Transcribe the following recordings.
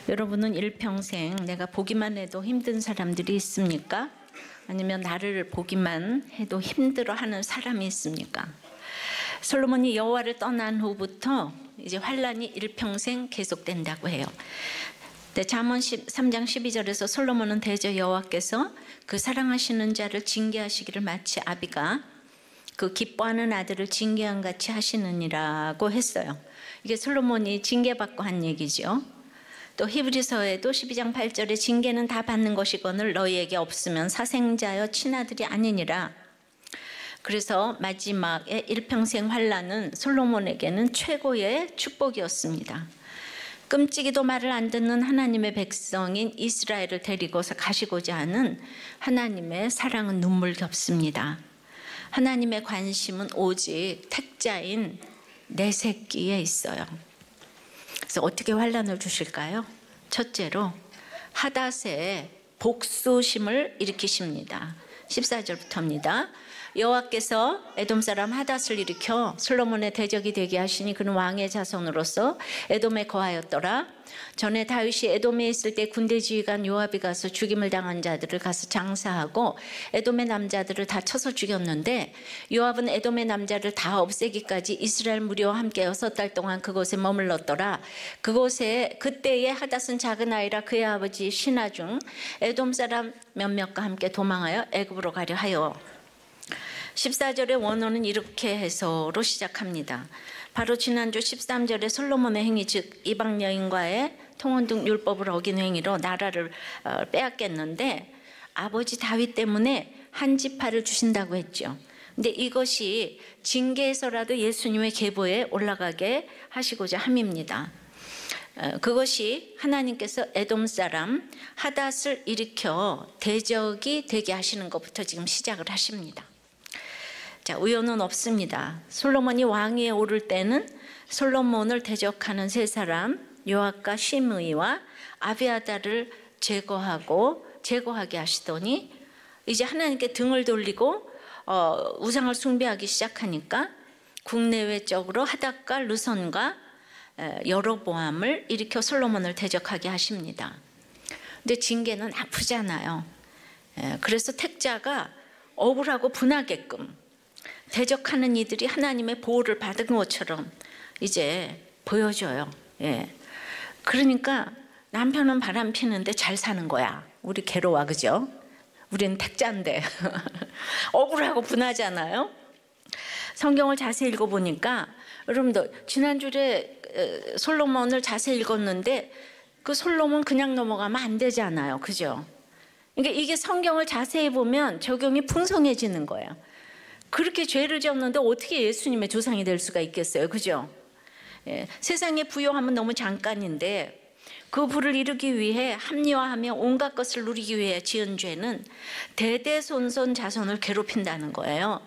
여러분은 일평생 내가 보기만 해도 힘든 사람들이 있습니까? 아니면 나를 보기만 해도 힘들어하는 사람이 있습니까? 솔로몬이 여호와를 떠난 후부터 이제 환란이 일평생 계속된다고 해요. 잠언 3장 12절에서 솔로몬은 대저 여호와께서 그 사랑하시는 자를 징계하시기를 마치 아비가 그 기뻐하는 아들을 징계한 같이 하시느니라고 했어요. 이게 솔로몬이 징계받고 한 얘기죠. 또 히브리서에도 12장 8절에 징계는 다 받는 것이거늘 너희에게 없으면 사생자여 친아들이 아니니라. 그래서 마지막에 일평생 환란은 솔로몬에게는 최고의 축복이었습니다. 끔찍이도 말을 안 듣는 하나님의 백성인 이스라엘을 데리고서 가시고자 하는 하나님의 사랑은 눈물겹습니다. 하나님의 관심은 오직 택자인 내 새끼에 있어요. 그래서 어떻게 환란을 주실까요? 첫째로 하닷의 복수심을 일으키십니다. 14절부터입니다. 여호와께서 에돔 사람 하닷을 일으켜 솔로몬의 대적이 되게 하시니 그는 왕의 자손으로서 에돔에 거하였더라. 전에 다윗이 에돔에 있을 때 군대 지휘관 요압이 가서 죽임을 당한 자들을 가서 장사하고 에돔의 남자들을 다 쳐서 죽였는데 요압은 에돔의 남자를 다 없애기까지 이스라엘 무리와 함께 6달 동안 그곳에 머물렀더라. 그때에 하닷은 작은 아이라 그의 아버지 신하 중 에돔 사람 몇몇과 함께 도망하여 애굽으로 가려 하여 14절의 원어는 이렇게 해서로 시작합니다. 바로 지난주 13절에 솔로몬의 행위 즉 이방 여인과의 통혼 등 율법을 어긴 행위로 나라를 빼앗겼는데 아버지 다윗 때문에 한 지파를 주신다고 했죠. 근데 이것이 징계에서라도 예수님의 계보에 올라가게 하시고자 함입니다. 그것이 하나님께서 에돔 사람 하닷을 일으켜 대적이 되게 하시는 것부터 지금 시작을 하십니다. 자, 우연은 없습니다. 솔로몬이 왕위에 오를 때는 솔로몬을 대적하는 세 사람 요압과 시므이와 아비아달을 제거하게 하시더니 이제 하나님께 등을 돌리고 우상을 숭배하기 시작하니까 국내외적으로 하닷과 르손과 여로보암을 일으켜 솔로몬을 대적하게 하십니다. 근데 징계는 아프잖아요. 그래서 택자가 억울하고 분하게끔 대적하는 이들이 하나님의 보호를 받은 것처럼 이제 보여줘요. 그러니까 남편은 바람 피는데 잘 사는 거야. 우리 괴로워, 그죠? 우리는 택자인데 억울하고 분하잖아요. 성경을 자세히 읽어보니까 여러분들 지난주에 솔로몬을 자세히 읽었는데 그 솔로몬 그냥 넘어가면 안 되잖아요. 그죠? 그러니까 이게 성경을 자세히 보면 적용이 풍성해지는 거예요. 그렇게 죄를 지었는데 어떻게 예수님의 조상이 될 수가 있겠어요? 그죠? 세상의 부요함은 너무 잠깐인데 그 부를 이루기 위해 합리화하며 온갖 것을 누리기 위해 지은 죄는 대대손손 자손을 괴롭힌다는 거예요.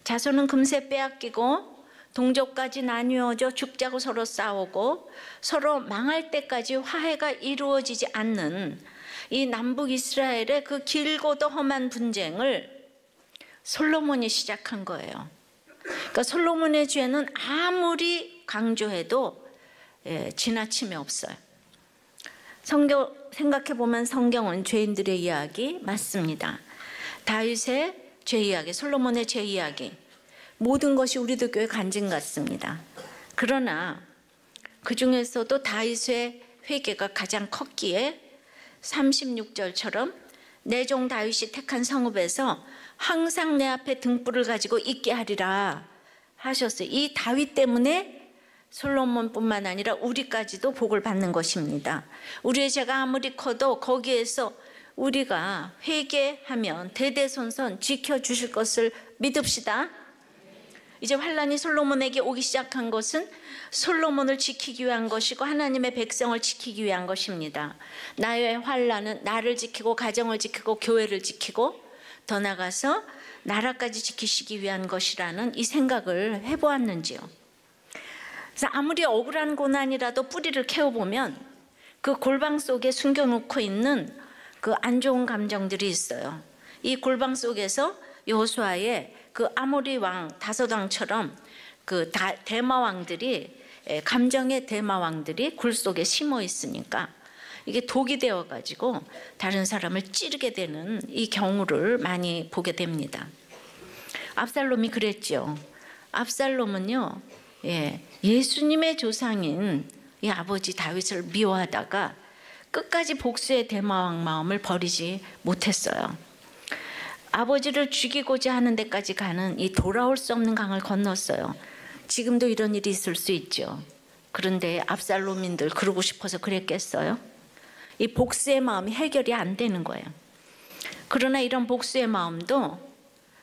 자손은 금세 빼앗기고 동족까지 나뉘어져 죽자고 서로 싸우고 서로 망할 때까지 화해가 이루어지지 않는 이 남북 이스라엘의 그 길고도 험한 분쟁을 솔로몬이 시작한 거예요. 그러니까 솔로몬의 죄는 아무리 강조해도 지나침이 없어요. 생각해보면 성경은 죄인들의 이야기 맞습니다. 다윗의 죄 이야기, 솔로몬의 죄 이야기 모든 것이 우리도 교회 간증 같습니다. 그러나 그 중에서도 다윗의 회개가 가장 컸기에 36절처럼 내 종 다윗이 택한 성읍에서 항상 내 앞에 등불을 가지고 있게 하리라 하셨어요. 이 다윗 때문에 솔로몬뿐만 아니라 우리까지도 복을 받는 것입니다. 우리의 죄가 아무리 커도 거기에서 우리가 회개하면 대대손손 지켜주실 것을 믿읍시다. 이제 환란이 솔로몬에게 오기 시작한 것은 솔로몬을 지키기 위한 것이고 하나님의 백성을 지키기 위한 것입니다. 나의 환란은 나를 지키고 가정을 지키고 교회를 지키고 더 나아가서 나라까지 지키시기 위한 것이라는 이 생각을 해보았는지요. 그래서 아무리 억울한 고난이라도 뿌리를 캐어보면 그 골방 속에 숨겨놓고 있는 그 안 좋은 감정들이 있어요. 이 골방 속에서 여호수아의 그 아모리 왕 5왕처럼 그 대마왕들이 감정의 대마왕들이 굴 속에 심어 있으니까 이게 독이 되어가지고 다른 사람을 찌르게 되는 이 경우를 많이 보게 됩니다. 압살롬이 그랬죠. 압살롬은요, 예수님의 조상인 이 아버지 다윗을 미워하다가 끝까지 복수의 대마왕 마음을 버리지 못했어요. 아버지를 죽이고자 하는 데까지 가는 이 돌아올 수 없는 강을 건넜어요. 지금도 이런 일이 있을 수 있죠. 그런데 압살롬인들 그러고 싶어서 그랬겠어요? 이 복수의 마음이 해결이 안 되는 거예요. 그러나 이런 복수의 마음도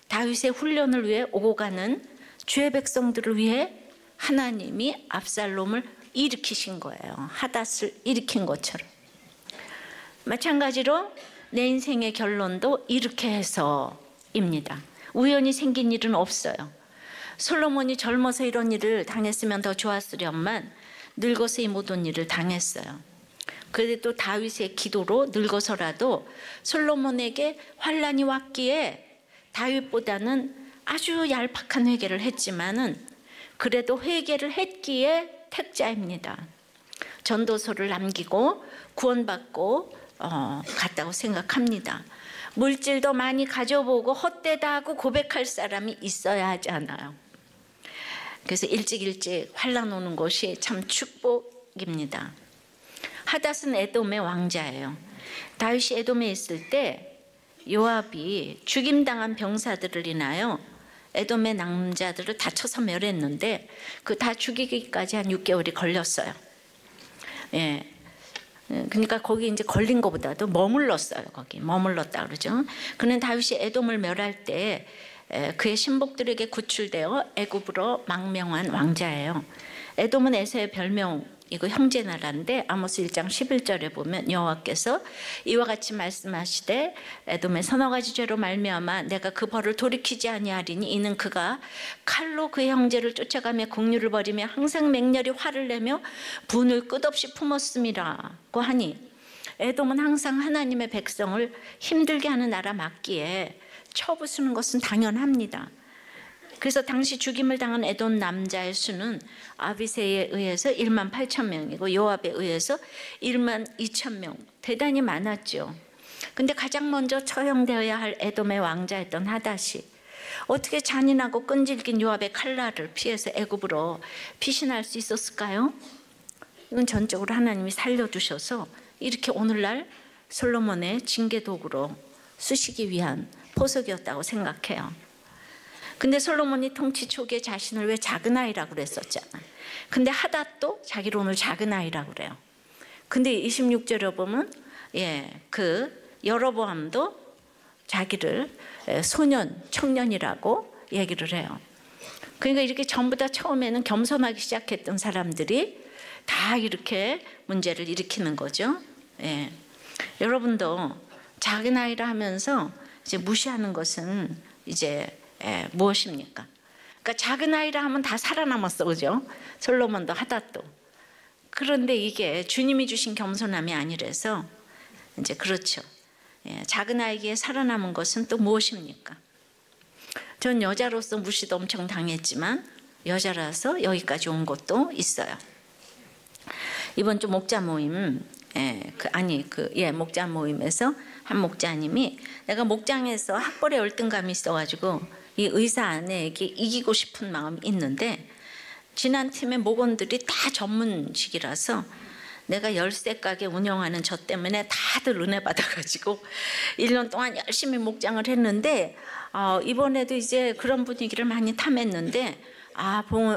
다윗의 훈련을 위해 오고 가는 주의 백성들을 위해 하나님이 압살롬을 일으키신 거예요. 하닷을 일으킨 것처럼. 마찬가지로 내 인생의 결론도 이렇게 해서입니다. 우연히 생긴 일은 없어요. 솔로몬이 젊어서 이런 일을 당했으면 더 좋았으련만 늙어서 이 모든 일을 당했어요. 그래도 다윗의 기도로 늙어서라도 솔로몬에게 환란이 왔기에 다윗보다는 아주 얄팍한 회개를 했지만은 그래도 회개를 했기에 택자입니다. 전도서를 남기고 구원받고 갔다고 생각합니다. 물질도 많이 가져보고 헛되다 하고 고백할 사람이 있어야 하지 않아요. 그래서 일찍 환란 오는 것이 참 축복입니다. 하닷은 에돔의 왕자예요. 다윗이 에돔에 있을 때 요압이 죽임당한 병사들을 인하여 에돔의 남자들을 다 쳐서 멸했는데 그 다 죽이기까지 한 6개월이 걸렸어요. 그러니까 거기 이제 걸린 것보다도 머물렀어요. 거기 머물렀다 그러죠. 그는 다윗이 에돔을 멸할 때 그의 신복들에게 구출되어 애굽으로 망명한 왕자예요. 에돔은 에서의 별명이고 형제 나라인데 아모스 1장 11절에 보면 여호와께서 이와 같이 말씀하시되 에돔의 서너 가지 죄로 말미암아 내가 그 벌을 돌이키지 아니하리니 이는 그가 칼로 그의 형제를 쫓아가며 국류를 벌이며 항상 맹렬히 화를 내며 분을 끝없이 품었음이라고 하니 에돔은 항상 하나님의 백성을 힘들게 하는 나라 맞기에 쳐부수는 것은 당연합니다. 그래서 당시 죽임을 당한 에돔 남자의 수는 아비새에 의해서 1만 8천 명이고 요압에 의해서 1만 2천 명, 대단히 많았죠. 근데 가장 먼저 처형되어야 할 에돔의 왕자였던 하닷이 어떻게 잔인하고 끈질긴 요압의 칼날을 피해서 애굽으로 피신할 수 있었을까요? 이건 전적으로 하나님이 살려주셔서 이렇게 오늘날 솔로몬의 징계도구로 쓰시기 위한 보석이었다고 생각해요. 근데 솔로몬이 통치 초기에 자신을 왜 작은 아이라고 그랬었잖아. 근데 하닷도 자기를 오늘 작은 아이라고 그래요. 근데 26절에 보면 그 여로보암도 자기를 소년, 청년이라고 얘기를 해요. 그러니까 이렇게 전부 다 처음에는 겸손하기 시작했던 사람들이 다 이렇게 문제를 일으키는 거죠. 여러분도 작은 아이라 하면서 이제 무시하는 것은 이제 무엇입니까? 그러니까 작은 아이라 하면 다 살아남았어, 그죠? 솔로몬도 하닷도. 그런데 이게 주님이 주신 겸손함이 아니라서 이제 그렇죠. 작은 아이에게 살아남은 것은 또 무엇입니까? 전 여자로서 무시도 엄청 당했지만 여자라서 여기까지 온 것도 있어요. 이번 주 목자 모임, 목자 모임에서 한 목자님이 내가 목장에서 학벌에 열등감이 있어가지고 이 의사 아내에게 이기고 싶은 마음이 있는데 지난 팀의 목원들이 다 전문직이라서 내가 열쇠 가게 운영하는 저 때문에 다들 은혜 받아가지고 1년 동안 열심히 목장을 했는데 이번에도 이제 그런 분위기를 많이 탐했는데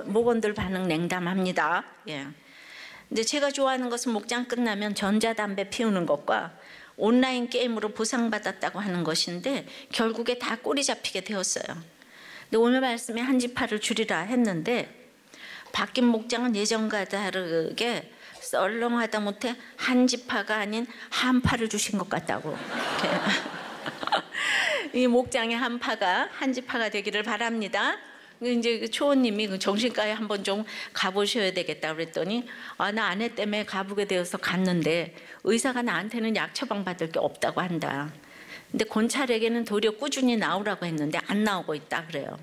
목원들 반응 냉담합니다. 근데 제가 좋아하는 것은 목장 끝나면 전자담배 피우는 것과 온라인 게임으로 보상받았다고 하는 것인데 결국에 다 꼬리 잡히게 되었어요. 근데 오늘 말씀에 한 지파를 줄이라 했는데 바뀐 목장은 예전과 다르게 썰렁하다 못해 한 지파가 아닌 한 파를 주신 것 같다고. 이 목장의 한 파가 한 지파가 되기를 바랍니다. 이제 초원님이 정신과에 한번 좀 가보셔야 되겠다 그랬더니 나 아내 때문에 가보게 되어서 갔는데 의사가 나한테는 약 처방 받을 게 없다고 한다. 근데 권찰에게는 도리어 꾸준히 나오라고 했는데 안 나오고 있다 그래요.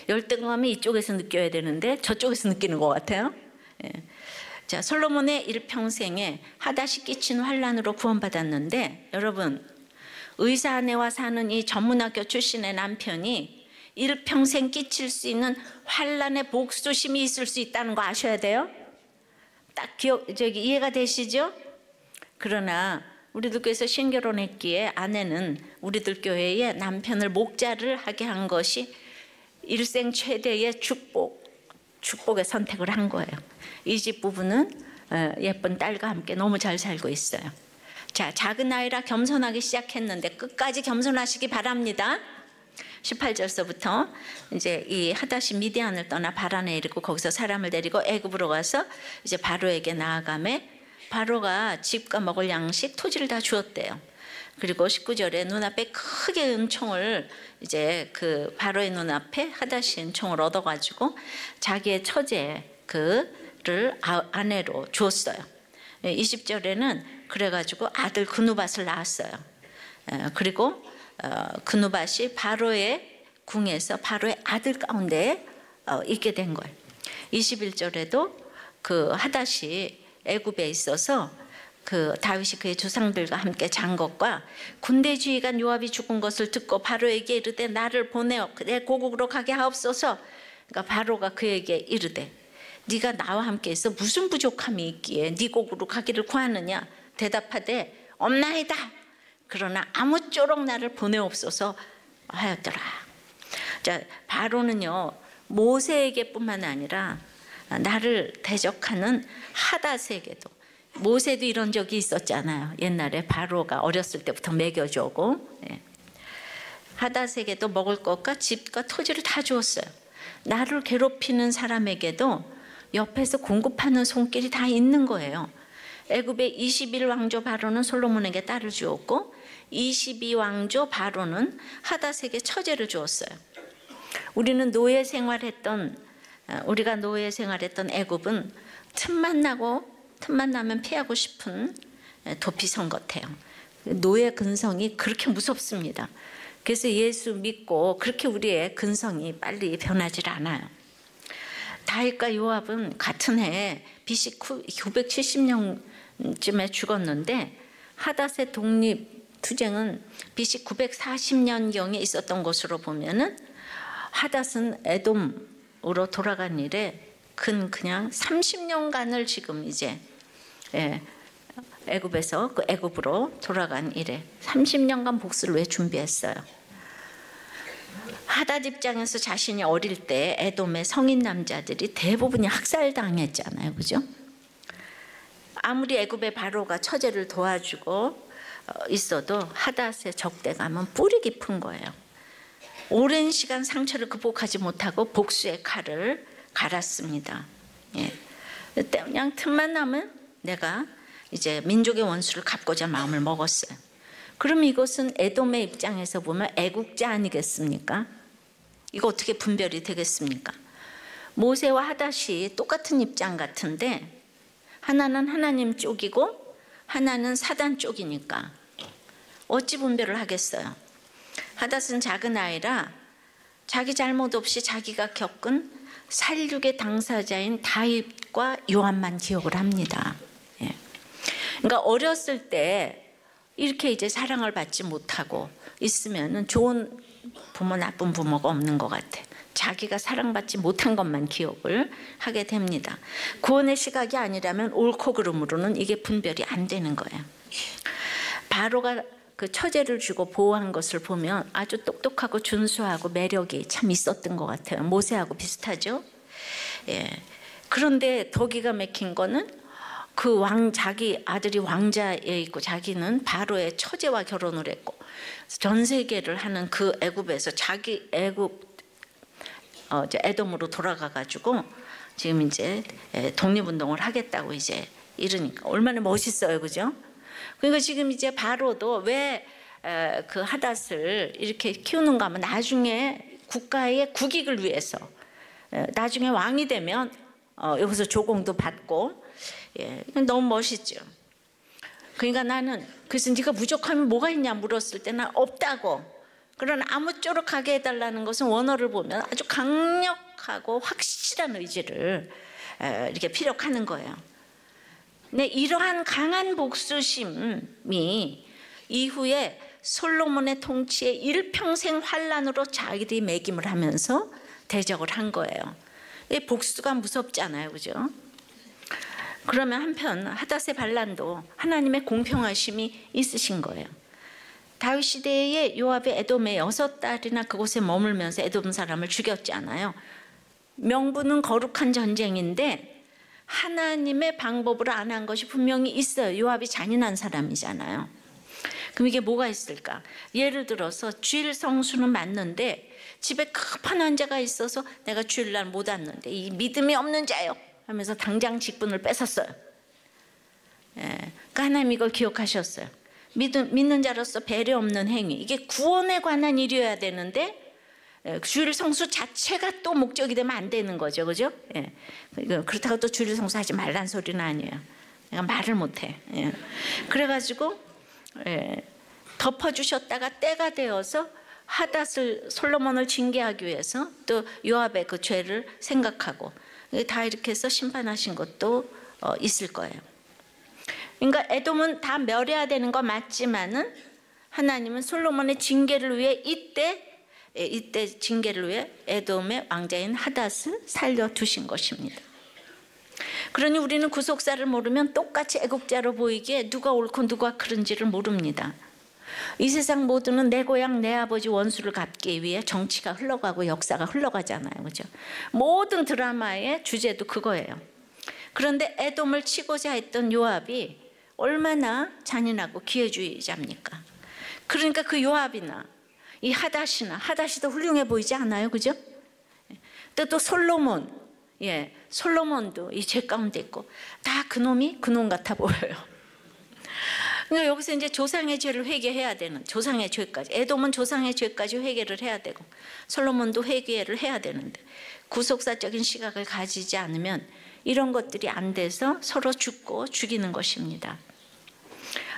열등감이 이쪽에서 느껴야 되는데 저쪽에서 느끼는 것 같아요. 자, 솔로몬의 일평생에 하닷이 끼친 환난으로 구원받았는데, 여러분 의사 아내와 사는 이 전문학교 출신의 남편이 일평생 끼칠 수 있는 환난의 복수심이 있을 수 있다는 거 아셔야 돼요. 딱 이해가 되시죠? 그러나 우리들 교회에서 신결혼했기에 아내는 우리들 교회에 남편을 목자를 하게 한 것이 일생 최대의 축복의 선택을 한 거예요. 이 집 부부는 예쁜 딸과 함께 너무 잘 살고 있어요. 자, 작은 아이라 겸손하기 시작했는데 끝까지 겸손하시기 바랍니다. 18절서부터 이제 이 하닷이 미디안을 떠나 바란에 이르고 거기서 사람을 데리고 애굽으로 가서 이제 바로에게 나아가매 바로가 집과 먹을 양식 토지를 다 주었대요. 그리고 19절에 눈앞에 크게 은총을 이제 그 바로의 눈앞에 하닷이 은총을 얻어가지고 자기의 처제 그를 아내로 주었어요. 20절에는 그래가지고 아들 그누밧을 낳았어요. 그리고 그누밧이 바로의 궁에서 바로의 아들 가운데 있게 된 거예요. 21절에도 그 하닷이 애굽에 있어서 그 다윗이 그의 조상들과 함께 잔 것과 군대 지휘관 요압이 죽은 것을 듣고 바로에게 이르되 나를 보내어 내 고국으로 가게 하옵소서. 그러니까 바로가 그에게 이르되 네가 나와 함께 있어 무슨 부족함이 있기에 네 고국으로 가기를 구하느냐. 대답하되 없나이다. 그러나 아무쪼록 나를 보내옵소서 하였더라. 자, 바로는요 모세에게뿐만 아니라 나를 대적하는 하닷에게도, 모세도 이런 적이 있었잖아요. 옛날에 바로가 어렸을 때부터 먹여주고, 하닷에게도 먹을 것과 집과 토지를 다 주었어요. 나를 괴롭히는 사람에게도 옆에서 공급하는 손길이 다 있는 거예요. 애굽의 21왕조 바로는 솔로몬에게 딸을 주었고 22왕조 바로는 하닷에게 처제를 주었어요. 우리가 노예 생활했던 애굽은 틈만 나면 피하고 싶은 도피성 같아요. 노예 근성이 그렇게 무섭습니다. 그래서 예수 믿고 그렇게 우리의 근성이 빨리 변하질 않아요. 다윗과 요압은 같은 해에 BC 970년쯤에 죽었는데 하닷의 독립투쟁은 BC 940년경에 있었던 것으로 보면은 하닷은 에돔으로 돌아간 일에 그냥 30년간을 지금 이제 애굽에서 그 애굽으로 돌아간 일에 30년간 복수를 왜 준비했어요? 하닷 입장에서 자신이 어릴 때 에돔의 성인 남자들이 대부분이 학살당했잖아요, 그죠? 아무리 애굽의 바로가 처제를 도와주고 있어도 하닷의 적대감은 뿌리 깊은 거예요. 오랜 시간 상처를 극복하지 못하고 복수의 칼을 갈았습니다. 그냥 틈만 나면 내가 이제 민족의 원수를 갚고자 마음을 먹었어요. 그럼 이것은 에돔의 입장에서 보면 애국자 아니겠습니까? 이거 어떻게 분별이 되겠습니까? 모세와 하닷이 똑같은 입장 같은데 하나는 하나님 쪽이고 하나는 사단 쪽이니까 어찌 분별을 하겠어요? 하닷은 작은 아이라 자기 잘못 없이 자기가 겪은 살육의 당사자인 다윗과 요압만 기억을 합니다. 그러니까 어렸을 때 이렇게 이제 사랑을 받지 못하고 있으면은 좋은 부모, 나쁜 부모가 없는 것 같아. 자기가 사랑받지 못한 것만 기억을 하게 됩니다. 구원의 시각이 아니라면 옳고 그름으로는 이게 분별이 안 되는 거예요. 바로가 그 처제를 주고 보호한 것을 보면 아주 똑똑하고 준수하고 매력이 참 있었던 것 같아요. 모세하고 비슷하죠. 그런데 더 기가 막힌 거는 그 자기 아들이 왕자에 있고 자기는 바로의 처제와 결혼을 했고 전 세계를 하는 그 애굽에서 자기 에돔으로 돌아가 가지고 지금 이제 독립운동을 하겠다고 이제 이러니까 얼마나 멋있어요, 그죠? 그러니까 지금 이제 바로도 왜 그 하닷을 이렇게 키우는가 하면 나중에 국가의 국익을 위해서 나중에 왕이 되면 여기서 조공도 받고 너무 멋있죠. 그러니까 나는 그래서 네가 부족함이 뭐가 있냐 물었을 때 난 없다고. 그러나 아무쪼록 가게 해달라는 것은 원어를 보면 아주 강력하고 확실한 의지를 이렇게 피력하는 거예요. 네, 이러한 강한 복수심이 이후에 솔로몬의 통치에 일평생 환란으로 자기들이 매김을 하면서 대적을 한 거예요. 복수가 무섭잖아요, 그죠? 그러면 한편 하닷의 반란도 하나님의 공평하심이 있으신 거예요. 다윗 시대에 요압이 에돔의 6달이나 그곳에 머물면서 에돔 사람을 죽였잖아요. 명분은 거룩한 전쟁인데 하나님의 방법으로 안 한 것이 분명히 있어요. 요압이 잔인한 사람이잖아요. 그럼 이게 뭐가 있을까? 예를 들어서 주일 성수는 맞는데 집에 급한 환자가 있어서 내가 주일날 못 왔는데 이 믿음이 없는 자요 하면서 당장 직분을 뺏었어요. 그러니까 하나님 이걸 기억하셨어요. 믿는 자로서 배려 없는 행위, 이게 구원에 관한 일이어야 되는데 주일 성수 자체가 또 목적이 되면 안 되는 거죠, 그죠? 그렇다고 또 주일 성수 하지 말란 소리는 아니에요. 내가 말을 못해. 그래가지고 덮어주셨다가 때가 되어서 하닷을 솔로몬을 징계하기 위해서 또 요압의 그 죄를 생각하고 다 이렇게 해서 심판하신 것도 있을 거예요. 그러니까 에돔은 다 멸해야 되는 거 맞지만은 하나님은 솔로몬의 징계를 위해 이때 징계를 위해 에돔의 왕자인 하닷을 살려두신 것입니다. 그러니 우리는 구속사를 모르면 똑같이 애국자로 보이기에 누가 옳고 누가 그른지를 모릅니다. 이 세상 모두는 내 고향 내 아버지 원수를 갚기 위해 정치가 흘러가고 역사가 흘러가잖아요, 그죠? 모든 드라마의 주제도 그거예요. 그런데 에돔을 치고자 했던 요압이 얼마나 잔인하고 기회주의자입니까? 그러니까 그 요압이나 이 하닷이 더 훌륭해 보이지 않아요, 그죠? 또 솔로몬, 솔로몬도 이 죄 가운데 있고 다 그놈이 그놈 같아 보여요. 그러니까 여기서 이제 조상의 죄를 회개해야 되는, 조상의 죄까지, 에돔은 조상의 죄까지 회개를 해야 되고 솔로몬도 회개를 해야 되는데 구속사적인 시각을 가지지 않으면 이런 것들이 안 돼서 서로 죽고 죽이는 것입니다.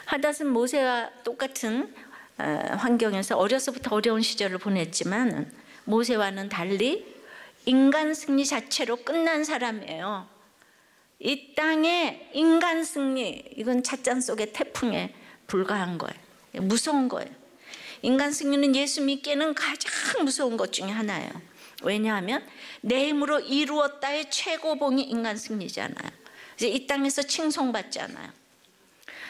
하닷은 모세와 똑같은 환경에서 어려서부터 어려운 시절을 보냈지만 모세와는 달리 인간 승리 자체로 끝난 사람이에요. 이 땅의 인간 승리, 이건 찻잔 속의 태풍에 불과한 거예요. 무서운 거예요. 인간 승리는 예수 믿기에는 가장 무서운 것 중에 하나예요. 왜냐하면 내 힘으로 이루었다의 최고봉이 인간 승리잖아요. 이제 이 땅에서 칭송받잖아요.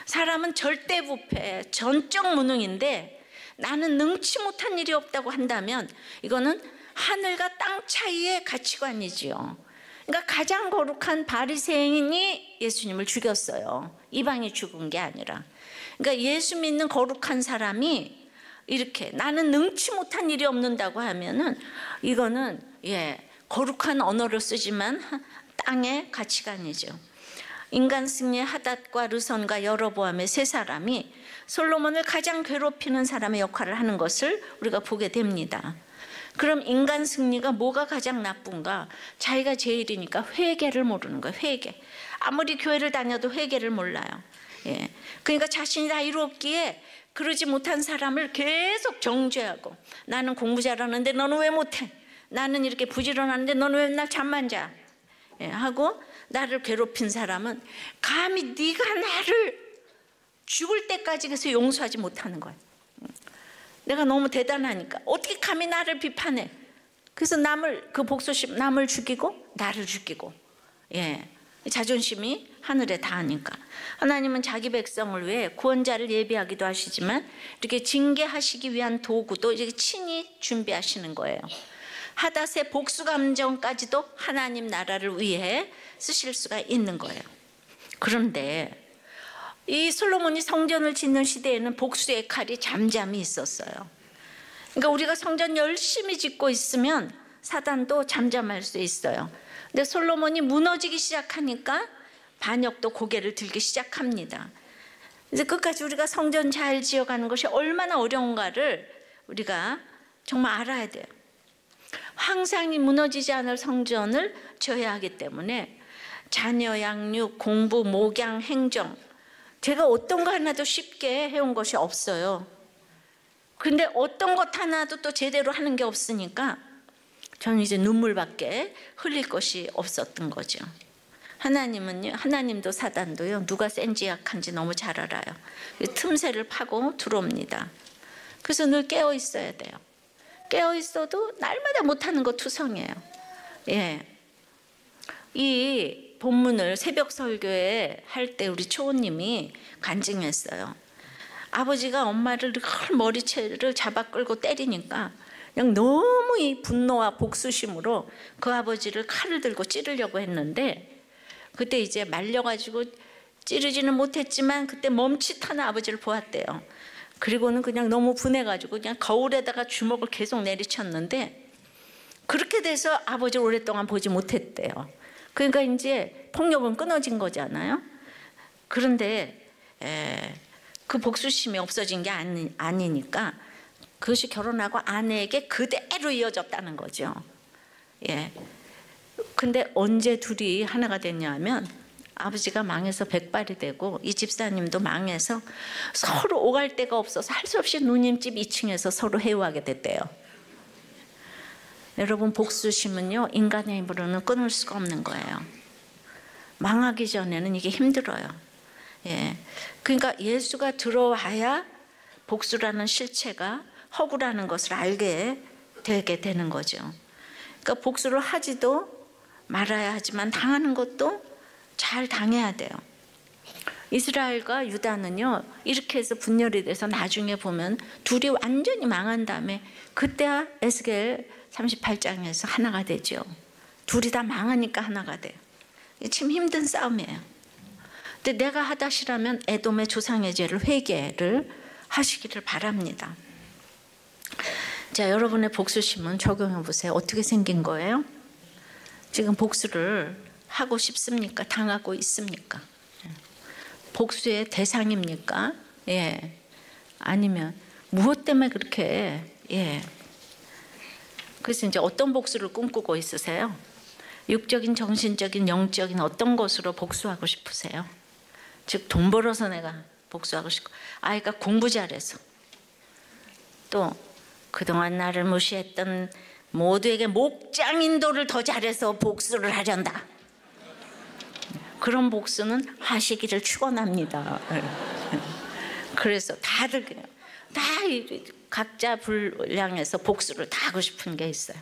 사람은 절대 부패, 전적 무능인데 나는 능치 못한 일이 없다고 한다면 이거는 하늘과 땅 차이의 가치관이지요. 그러니까 가장 거룩한 바리새인이 예수님을 죽였어요. 이방이 죽은 게 아니라. 그러니까 예수 믿는 거룩한 사람이 이렇게 나는 능치 못한 일이 없는다고 하면은 이거는 거룩한 언어를 쓰지만 땅의 가치관이죠. 인간 승리의 하닷과 르선과 여로보암의 세 사람이 솔로몬을 가장 괴롭히는 사람의 역할을 하는 것을 우리가 보게 됩니다. 그럼 인간 승리가 뭐가 가장 나쁜가? 자기가 제일이니까 회개를 모르는 거예요. 회개. 아무리 교회를 다녀도 회개를 몰라요. 그러니까 자신이 다 이루었기에 그러지 못한 사람을 계속 정죄하고 나는 공부 잘하는데 너는 왜 못해? 나는 이렇게 부지런한데 너는 왜 맨날 잠만 자? 하고 나를 괴롭힌 사람은 감히 네가 나를 죽을 때까지 해서 용서하지 못하는 거예요. 내가 너무 대단하니까 어떻게 감히 나를 비판해? 그래서 그 복수심, 남을 죽이고 나를 죽이고, 자존심이 하늘에 닿으니까 하나님은 자기 백성을 위해 구원자를 예비하기도 하시지만 이렇게 징계하시기 위한 도구도 이제 친히 준비하시는 거예요. 하닷의 복수 감정까지도 하나님 나라를 위해 쓰실 수가 있는 거예요. 그런데 이 솔로몬이 성전을 짓는 시대에는 복수의 칼이 잠잠히 있었어요. 그러니까 우리가 성전 열심히 짓고 있으면 사단도 잠잠할 수 있어요. 근데 솔로몬이 무너지기 시작하니까 반역도 고개를 들기 시작합니다. 이제 끝까지 우리가 성전 잘 지어가는 것이 얼마나 어려운가를 우리가 정말 알아야 돼요. 항상 무너지지 않을 성전을 지어야 하기 때문에 자녀 양육, 공부, 목양, 행정, 제가 어떤 거 하나도 쉽게 해온 것이 없어요. 근데 어떤 것 하나도 또 제대로 하는 게 없으니까 저는 이제 눈물밖에 흘릴 것이 없었던 거죠. 하나님은요, 하나님도 사단도요, 누가 센지 약한지 너무 잘 알아요. 틈새를 파고 들어옵니다. 그래서 늘 깨어 있어야 돼요. 깨어 있어도 날마다 못하는 거 투성이에요. 예. 이 본문을 새벽 설교회 할 때 우리 초호님이 간증했어요. 아버지가 엄마를 늘 머리채를 잡아 끌고 때리니까 그냥 너무 이 분노와 복수심으로 그 아버지를 칼을 들고 찌르려고 했는데, 그때 이제 말려가지고 찌르지는 못했지만 그때 멈칫하는 아버지를 보았대요. 그리고는 그냥 너무 분해가지고 그냥 거울에다가 주먹을 계속 내리쳤는데, 그렇게 돼서 아버지를 오랫동안 보지 못했대요. 그러니까 이제 폭력은 끊어진 거잖아요. 그런데 그 복수심이 없어진 게 아니니까 그것이 결혼하고 아내에게 그대로 이어졌다는 거죠. 예. 근데 언제 둘이 하나가 됐냐면, 아버지가 망해서 백발이 되고 이 집사님도 망해서 서로 오갈 데가 없어서 할 수 없이 누님집 2층에서 서로 해우하게 됐대요. 여러분, 복수심은요, 인간의 힘으로는 끊을 수가 없는 거예요. 망하기 전에는 이게 힘들어요. 예. 그러니까 예수가 들어와야 복수라는 실체가 허구라는 것을 알게 되게 되는 거죠. 그러니까 복수를 하지도 말아야 하지만 당하는 것도 잘 당해야 돼요. 이스라엘과 유다는요, 이렇게 해서 분열이 돼서 나중에 보면 둘이 완전히 망한 다음에 그때야 에스겔 38장에서 하나가 되죠. 둘이 다 망하니까 하나가 돼요. 참 힘든 싸움이에요. 근데 내가 하다시라면 에돔의 조상의 죄를 회개를 하시기를 바랍니다. 자, 여러분의 복수심은 적용해 보세요. 어떻게 생긴 거예요? 지금 복수를 하고 싶습니까? 당하고 있습니까? 복수의 대상입니까? 예. 아니면 무엇 때문에 그렇게, 예. 그래서 이제 어떤 복수를 꿈꾸고 있으세요? 육적인, 정신적인, 영적인 어떤 것으로 복수하고 싶으세요? 즉, 돈 벌어서 내가 복수하고 싶고, 아이가 공부 잘해서, 또 그동안 나를 무시했던 모두에게 목장인도를 더 잘해서 복수를 하련다. 그런 복수는 하시기를 축원합니다. 그래서 다들 그냥 다 각자 분량에서 복수를 다 하고 싶은 게 있어요.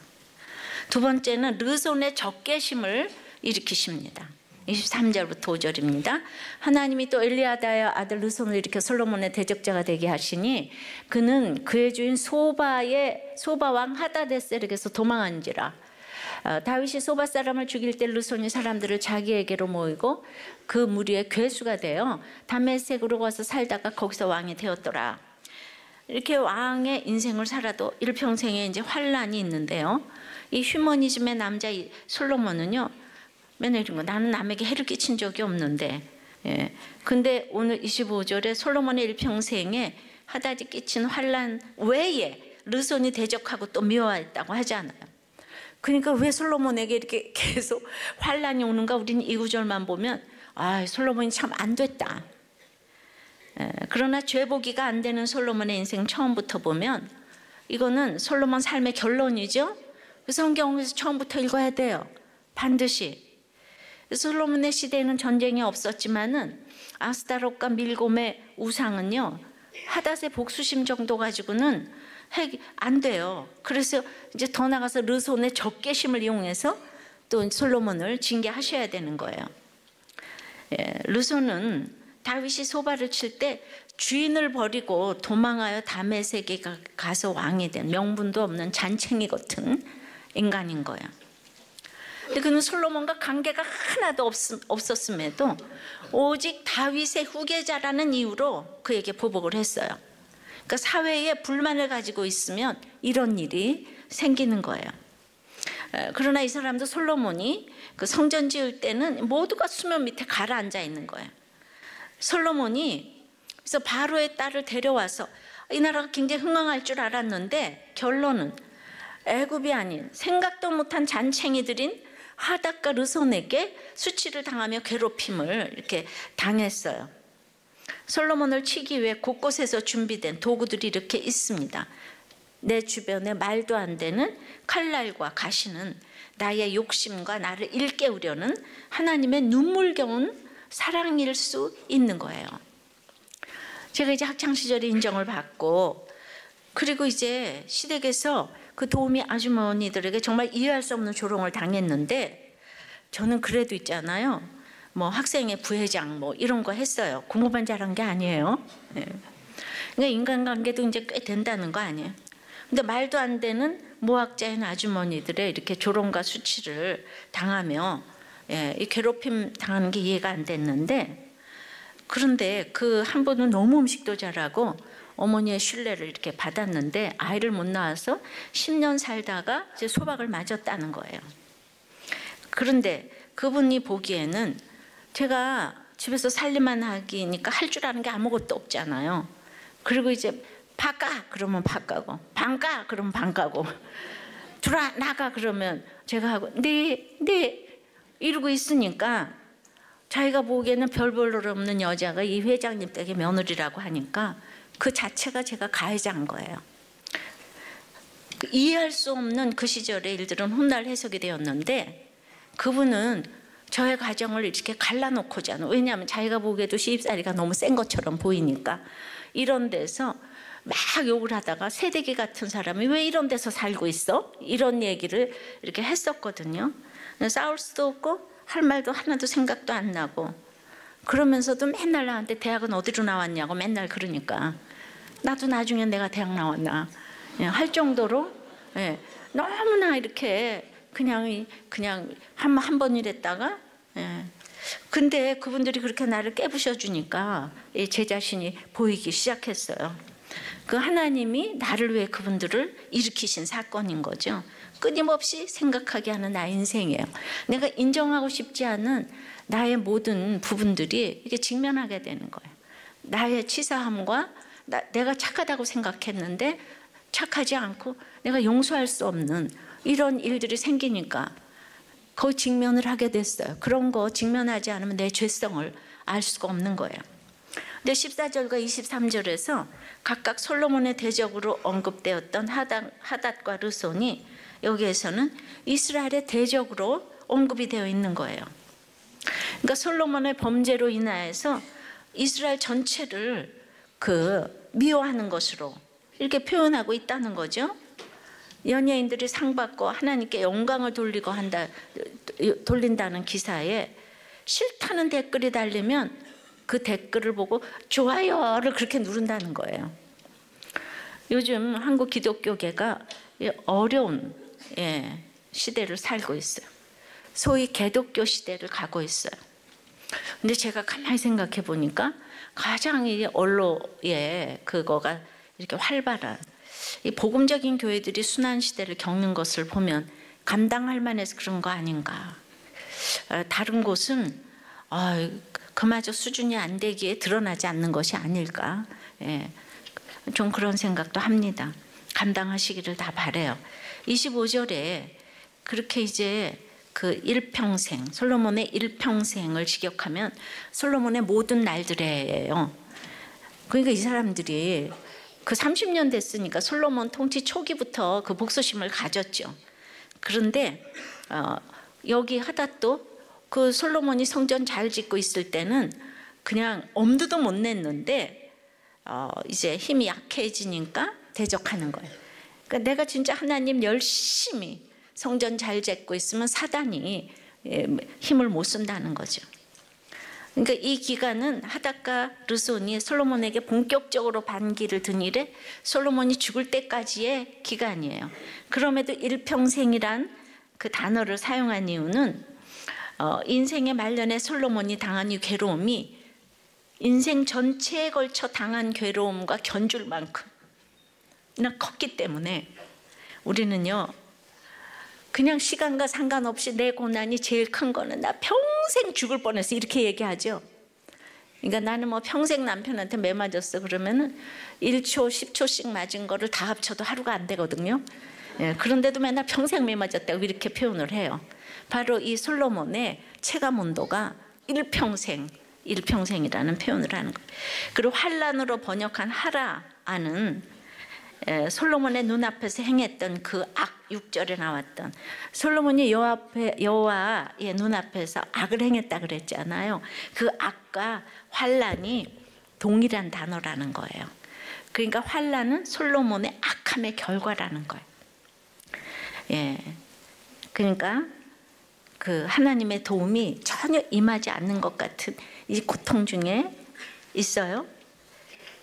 두 번째는 르손의 적개심을 일으키십니다. 23절부터 5절입니다. 하나님이 또 엘리아다의 아들 르손을 일으켜 솔로몬의 대적자가 되게 하시니 그는 그의 주인 소바왕 하다데셀에게서 도망한지라. 다윗이 소바 사람을 죽일 때 르손이 사람들을 자기에게로 모이고 그 무리의 괴수가 되어 다메섹으로 가서 살다가 거기서 왕이 되었더라. 이렇게 왕의 인생을 살아도 일평생에 이제 환란이 있는데요. 이 휴머니즘의 남자 솔로몬은요, 맨날 이런 거, 나는 남에게 해를 끼친 적이 없는데, 예. 근데 오늘 25절에 솔로몬의 일평생에 하다지 끼친 환란 외에 르손이 대적하고 또 미워했다고 하잖아요. 그러니까 왜 솔로몬에게 이렇게 계속 환란이 오는가? 우리는 이 구절만 보면 아, 솔로몬이 참 안 됐다. 그러나 죄보기가 안 되는 솔로몬의 인생 처음부터 보면 이거는 솔로몬 삶의 결론이죠. 성경에서 처음부터 읽어야 돼요. 반드시. 솔로몬의 시대에는 전쟁이 없었지만은 아스타롯과 밀곰의 우상은요, 하닷의 복수심 정도 가지고는 안 돼요. 그래서 이제 더 나가서 르손의 적개심을 이용해서 또 솔로몬을 징계하셔야 되는 거예요. 예, 르손은 다윗이 소바를 칠 때 주인을 버리고 도망하여 다메섹에 가서 왕이 된 명분도 없는 잔챙이 같은 인간인 거예요. 근데 그는 솔로몬과 관계가 하나도 없었음에도 오직 다윗의 후계자라는 이유로 그에게 보복을 했어요. 그러니까 사회에 불만을 가지고 있으면 이런 일이 생기는 거예요. 그러나 이 사람도 솔로몬이 그 성전 지을 때는 모두가 수면 밑에 가라앉아 있는 거예요. 솔로몬이 그래서 바로의 딸을 데려와서 이 나라가 굉장히 흥왕할 줄 알았는데 결론은 애굽이 아닌 생각도 못한 잔챙이들인 하닷과 르손에게 수치를 당하며 괴롭힘을 이렇게 당했어요. 솔로몬을 치기 위해 곳곳에서 준비된 도구들이 이렇게 있습니다. 내 주변에 말도 안 되는 칼날과 가시는 나의 욕심과 나를 일깨우려는 하나님의 눈물겨운 사랑일 수 있는 거예요. 제가 이제 학창시절에 인정을 받고, 그리고 이제 시댁에서 그 도우미 아주머니들에게 정말 이해할 수 없는 조롱을 당했는데, 저는 그래도 있잖아요, 뭐 학생회 부회장 뭐 이런 거 했어요. 공부만 잘한 게 아니에요. 네. 그러니까 인간관계도 이제 꽤 된다는 거 아니에요. 근데 말도 안 되는 모학자인 아주머니들의 이렇게 조롱과 수치를 당하며, 예, 이 괴롭힘 당하는 게 이해가 안 됐는데, 그런데 그 한 분은 너무 음식도 잘하고 어머니의 신뢰를 이렇게 받았는데 아이를 못 낳아서 10년 살다가 이제 소박을 맞았다는 거예요. 그런데 그분이 보기에는 제가 집에서 살림만 하기니까 할 줄 아는 게 아무것도 없잖아요. 그리고 이제 바까 그러면 바까고, 방까 그러면 방까고, 들어와 나가 그러면 제가 하고 네 이러고 있으니까, 자기가 보기에는 별 볼 일 없는 여자가 이 회장님 댁의 며느리라고 하니까 그 자체가 제가 가해자인 거예요. 이해할 수 없는 그 시절의 일들은 훗날 해석이 되었는데, 그분은 저의 가정을 이렇게 갈라놓고자, 왜냐하면 자기가 보기에도 시집살이가 너무 센 것처럼 보이니까 이런 데서 막 욕을 하다가 새대기 같은 사람이 왜 이런 데서 살고 있어? 이런 얘기를 이렇게 했었거든요. 싸울 수도 없고 할 말도 하나도 생각도 안 나고, 그러면서도 맨날 나한테 대학은 어디로 나왔냐고 맨날 그러니까 나도 나중에 내가 대학 나왔나 할 정도로, 예, 너무나 이렇게 그냥 한 번 이랬다가, 예. 근데 그분들이 그렇게 나를 깨부셔 주니까 제 자신이 보이기 시작했어요. 그 하나님이 나를 위해 그분들을 일으키신 사건인 거죠. 끊임없이 생각하게 하는 나의 인생이에요. 내가 인정하고 싶지 않은 나의 모든 부분들이 이게 직면하게 되는 거예요. 나의 치사함과 내가 착하다고 생각했는데 착하지 않고 내가 용서할 수 없는 이런 일들이 생기니까 거의 직면을 하게 됐어요. 그런 거 직면하지 않으면 내 죄성을 알 수가 없는 거예요. 근데 14절과 23절에서 각각 솔로몬의 대적으로 언급되었던 하닷과 르손이 여기에서는 이스라엘의 대적으로 언급이 되어 있는 거예요. 그러니까 솔로몬의 범죄로 인하여서 이스라엘 전체를 미워하는 것으로 이렇게 표현하고 있다는 거죠. 연예인들이 상 받고 하나님께 영광을 돌린다는 기사에 싫다는 댓글이 달리면 그 댓글을 보고 좋아요를 그렇게 누른다는 거예요. 요즘 한국 기독교계가 어려운, 예, 시대를 살고 있어요. 소위 개독교 시대를 가고 있어요. 근데 제가 가만히 생각해 보니까 가장 이 언론의 그거가 이렇게 활발한 이 복음적인 교회들이 순환 시대를 겪는 것을 보면 감당할 만해서 그런 거 아닌가. 다른 곳은 그마저 수준이 안 되기에 드러나지 않는 것이 아닐까. 예, 좀 그런 생각도 합니다. 감당하시기를 다 바라요. 25절에 그렇게 이제 그 일평생, 솔로몬의 일평생을 직역하면 솔로몬의 모든 날들이에요. 그러니까 이 사람들이 그 30년 됐으니까 솔로몬 통치 초기부터 그 복수심을 가졌죠. 그런데 여기 하닷도 그 솔로몬이 성전 잘 짓고 있을 때는 그냥 엄두도 못 냈는데 이제 힘이 약해지니까 대적하는 거예요. 그러니까 내가 진짜 하나님 열심히 성전 잘 짓고 있으면 사단이 힘을 못 쓴다는 거죠. 그러니까 이 기간은 하닷과 르손이 솔로몬에게 본격적으로 반기를 든 이래 솔로몬이 죽을 때까지의 기간이에요. 그럼에도 일평생이란 그 단어를 사용한 이유는 인생의 말년에 솔로몬이 당한 이 괴로움이 인생 전체에 걸쳐 당한 괴로움과 견줄 만큼이나 컸기 때문에 우리는요, 그냥 시간과 상관없이 내 고난이 제일 큰 거는 나 평생 죽을 뻔했어 이렇게 얘기하죠. 그러니까 나는 뭐 평생 남편한테 매 맞았어 그러면은 1초 10초씩 맞은 거를 다 합쳐도 하루가 안 되거든요. 예, 그런데도 맨날 평생 매 맞았다고 이렇게 표현을 해요. 바로 이 솔로몬의 체감 온도가 일평생이라는 표현을 하는 거예요. 그리고 환란으로 번역한 하라는 솔로몬의 눈앞에서 행했던 그 악 6절에 나왔던 솔로몬이 여호와의 눈앞에서 악을 행했다 그랬잖아요. 그 악과 환난이 동일한 단어라는 거예요. 그러니까 환난은 솔로몬의 악함의 결과라는 거예요. 예, 그러니까 그 하나님의 도움이 전혀 임하지 않는 것 같은 이 고통 중에 있어요.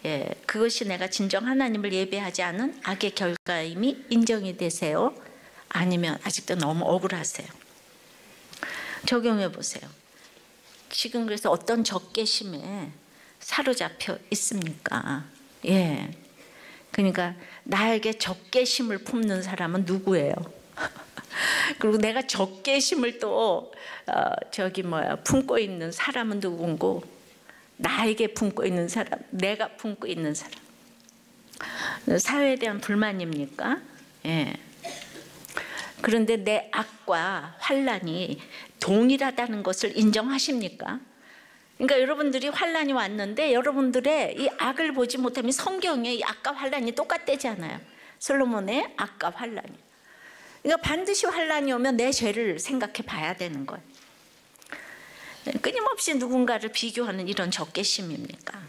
예, 그것이 내가 진정 하나님을 예배하지 않은 악의 결과임이 인정이 되세요? 아니면 아직도 너무 억울하세요? 적용해 보세요. 지금 그래서 어떤 적개심에 사로잡혀 있습니까? 예, 그러니까 나에게 적개심을 품는 사람은 누구예요? 그리고 내가 적개심을 또 품고 있는 사람은 누군고? 나에게 품고 있는 사람, 내가 품고 있는 사람. 사회에 대한 불만입니까? 예. 그런데 내 악과 환난이 동일하다는 것을 인정하십니까? 그러니까 여러분들이 환난이 왔는데 여러분들의 이 악을 보지 못하면 성경에 이 악과 환난이 똑같대잖아요. 솔로몬의 악과 환난이. 그러니까 반드시 환난이 오면 내 죄를 생각해 봐야 되는 거예요. 끊임없이 누군가를 비교하는 이런 적개심입니까?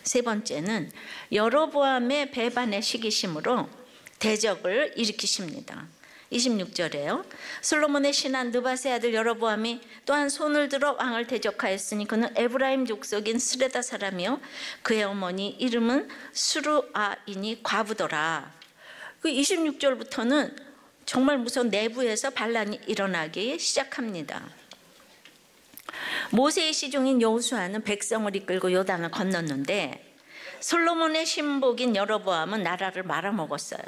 세 번째는 여로보암의 배반의 시기심으로 대적을 일으키십니다. 26절에요. 솔로몬의 신한 느밧의 아들 여로보암이 또한 손을 들어 왕을 대적하였으니 그는 에브라임 족속인 스레다 사람이요 그의 어머니 이름은 수르아이니 과부더라. 그 26절부터는 정말 무서운 내부에서 반란이 일어나기 시작합니다. 모세의 시종인 여호수아는 백성을 이끌고 요단을 건넜는데 솔로몬의 신복인 여로보암은 나라를 말아먹었어요.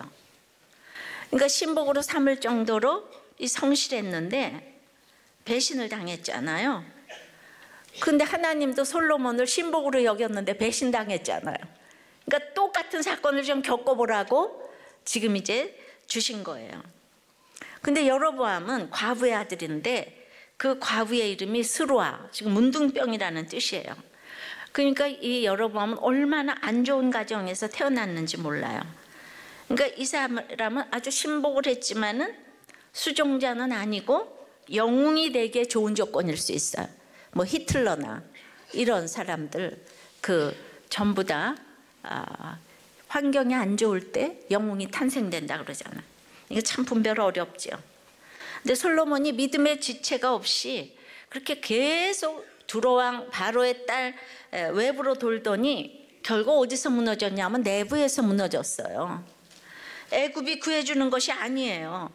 그러니까 신복으로 삼을 정도로 성실했는데 배신을 당했잖아요. 근데 하나님도 솔로몬을 신복으로 여겼는데 배신당했잖아요. 그러니까 똑같은 사건을 좀 겪어보라고 지금 이제 주신 거예요. 근데 여로보암은 과부의 아들인데 그 과부의 이름이 스루아, 지금 문둥병이라는 뜻이에요. 그러니까 이 여로보암은 얼마나 안 좋은 가정에서 태어났는지 몰라요. 그러니까 이 사람은 아주 신복을 했지만은 수종자는 아니고 영웅이 되게 좋은 조건일 수 있어요. 뭐 히틀러나 이런 사람들 전부 다 환경이 안 좋을 때 영웅이 탄생된다 그러잖아요. 이게 참 분별 어렵죠. 근데 솔로몬이 믿음의 지체가 없이 그렇게 계속 두로왕 바로의 딸 외부로 돌더니 결국 어디서 무너졌냐면 내부에서 무너졌어요. 애굽이 구해주는 것이 아니에요.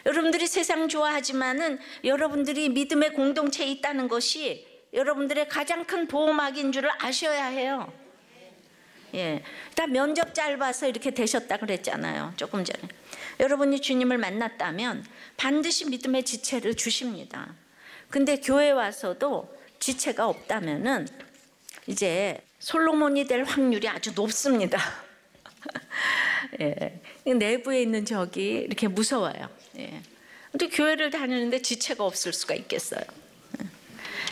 여러분들이 세상 좋아하지만은 여러분들이 믿음의 공동체에 있다는 것이 여러분들의 가장 큰 보호막인 줄을 아셔야 해요. 예, 다 면접 짧아서 이렇게 되셨다 그랬잖아요. 조금 전에. 여러분이 주님을 만났다면 반드시 믿음의 지체를 주십니다. 근데 교회 와서도 지체가 없다면은 이제 솔로몬이 될 확률이 아주 높습니다. 예, 내부에 있는 적이 이렇게 무서워요. 예. 근데 교회를 다니는데 지체가 없을 수가 있겠어요.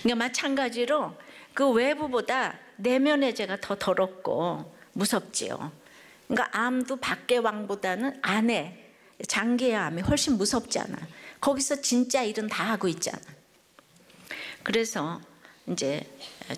그러니까 마찬가지로 그 외부보다 내면의 죄가 더 더럽고 무섭지요. 그러니까 암도 밖의 왕보다는 안에 장기의 암이 훨씬 무섭잖아. 거기서 진짜 일은 다 하고 있잖아. 그래서 이제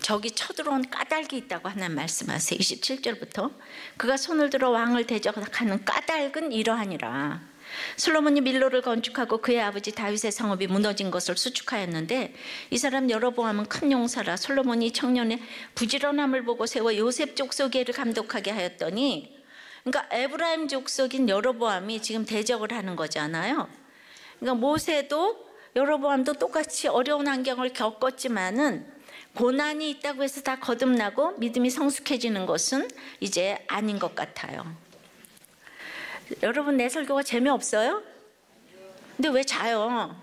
저기 쳐들어온 까닭이 있다고 하나님 말씀하세요. 27절부터 그가 손을 들어 왕을 대적하는 까닭은 이러하니라. 솔로몬이 밀로를 건축하고 그의 아버지 다윗의 성읍이 무너진 것을 수축하였는데 이 사람 여로보암은 큰 용사라. 솔로몬이 청년의 부지런함을 보고 세워 요셉 족속에를 감독하게 하였더니, 그러니까 에브라임 족속인 여로보암이 지금 대적을 하는 거잖아요. 그러니까 모세도 여로보암도 똑같이 어려운 환경을 겪었지만은 고난이 있다고 해서 다 거듭나고 믿음이 성숙해지는 것은 이제 아닌 것 같아요. 여러분, 내 설교가 재미없어요? 근데 왜 자요?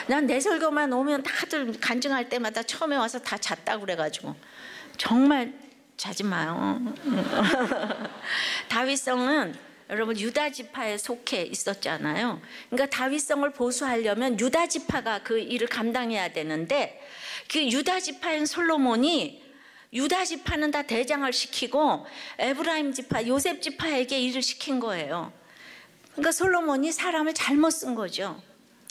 난 내 설교만 오면 다들 간증할 때마다 처음에 와서 다 잤다고 그래가지고 정말 자지 마요. 다윗성은 여러분 유다 지파에 속해 있었잖아요. 그러니까 다윗성을 보수하려면 유다 지파가 그 일을 감당해야 되는데 그 유다 지파인 솔로몬이 유다 지파는 다 대장을 시키고 에브라임 지파, 요셉 지파에게 일을 시킨 거예요. 그러니까 솔로몬이 사람을 잘못 쓴 거죠.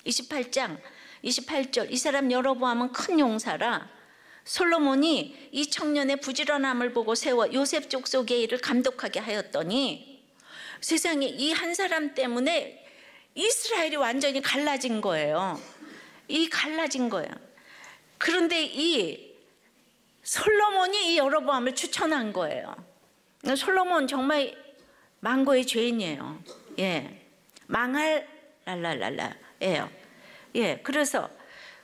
28장 28절, 이 사람 여로보암은 큰 용사라 솔로몬이 이 청년의 부지런함을 보고 세워 요셉 족속의 일을 감독하게 하였더니 세상에 이 한 사람 때문에 이스라엘이 완전히 갈라진 거예요. 갈라진 거예요. 그런데 이 솔로몬이 이 여로보암을 추천한 거예요. 솔로몬 정말 망고의 죄인이에요. 예, 망할 랄랄랄라예요. 예, 그래서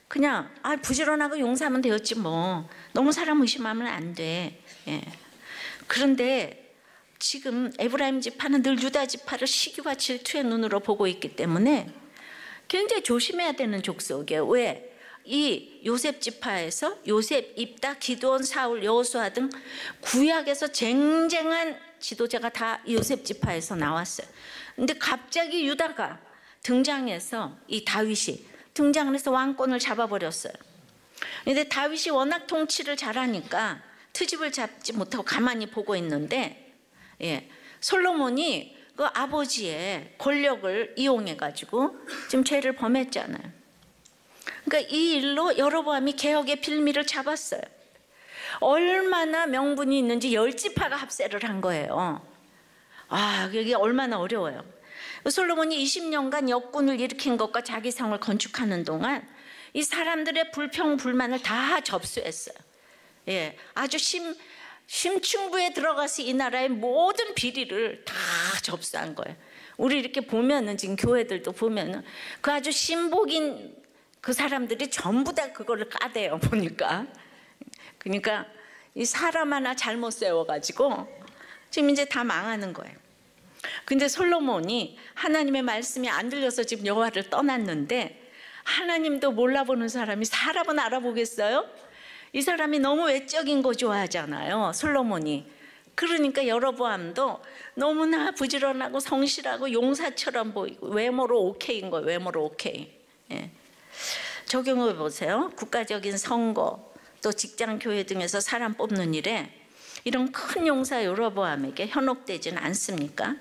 그냥 부지런하고 용사하면 되었지 뭐. 너무 사람 의심하면 안 돼. 예. 그런데 지금 에브라임 지파는 늘 유다 지파를 시기와 질투의 눈으로 보고 있기 때문에 굉장히 조심해야 되는 족속이에요. 왜? 이 요셉 지파에서 요셉, 입다, 기드온, 사울, 여호수아 등 구약에서 쟁쟁한 지도자가 다 요셉 지파에서 나왔어요. 근데 갑자기 유다가 등장해서 이 다윗이 등장을 해서 왕권을 잡아버렸어요. 근데 다윗이 워낙 통치를 잘하니까 트집을 잡지 못하고 가만히 보고 있는데, 예, 솔로몬이 그 아버지의 권력을 이용해가지고 지금 죄를 범했잖아요. 그러니까 이 일로 여로보암이 개혁의 빌미를 잡았어요. 얼마나 명분이 있는지 10지파가 합세를 한 거예요. 이게 얼마나 어려워요. 솔로몬이 20년간 역군을 일으킨 것과 자기 성을 건축하는 동안 이 사람들의 불평, 불만을 다 접수했어요. 예, 아주 심층부에 들어가서 이 나라의 모든 비리를 다 접수한 거예요. 우리 이렇게 보면은 지금 교회들도 보면은 그 아주 신복인 그 사람들이 전부 다 그거를 까대요, 보니까. 그러니까 이 사람 하나 잘못 세워가지고 지금 이제 다 망하는 거예요. 근데 솔로몬이 하나님의 말씀이 안 들려서 지금 여호와를 떠났는데 하나님도 몰라보는 사람이 사람은 알아보겠어요? 이 사람이 너무 외적인 거 좋아하잖아요, 솔로몬이. 그러니까 여로보암도 너무나 부지런하고 성실하고 용사처럼 보이고 외모로 오케이인 거예요. 외모로 오케이. 예. 적용해 보세요. 국가적인 선거 또 직장, 교회 등에서 사람 뽑는 일에 이런 큰 용사 여로보암에게 현혹되지는 않습니까?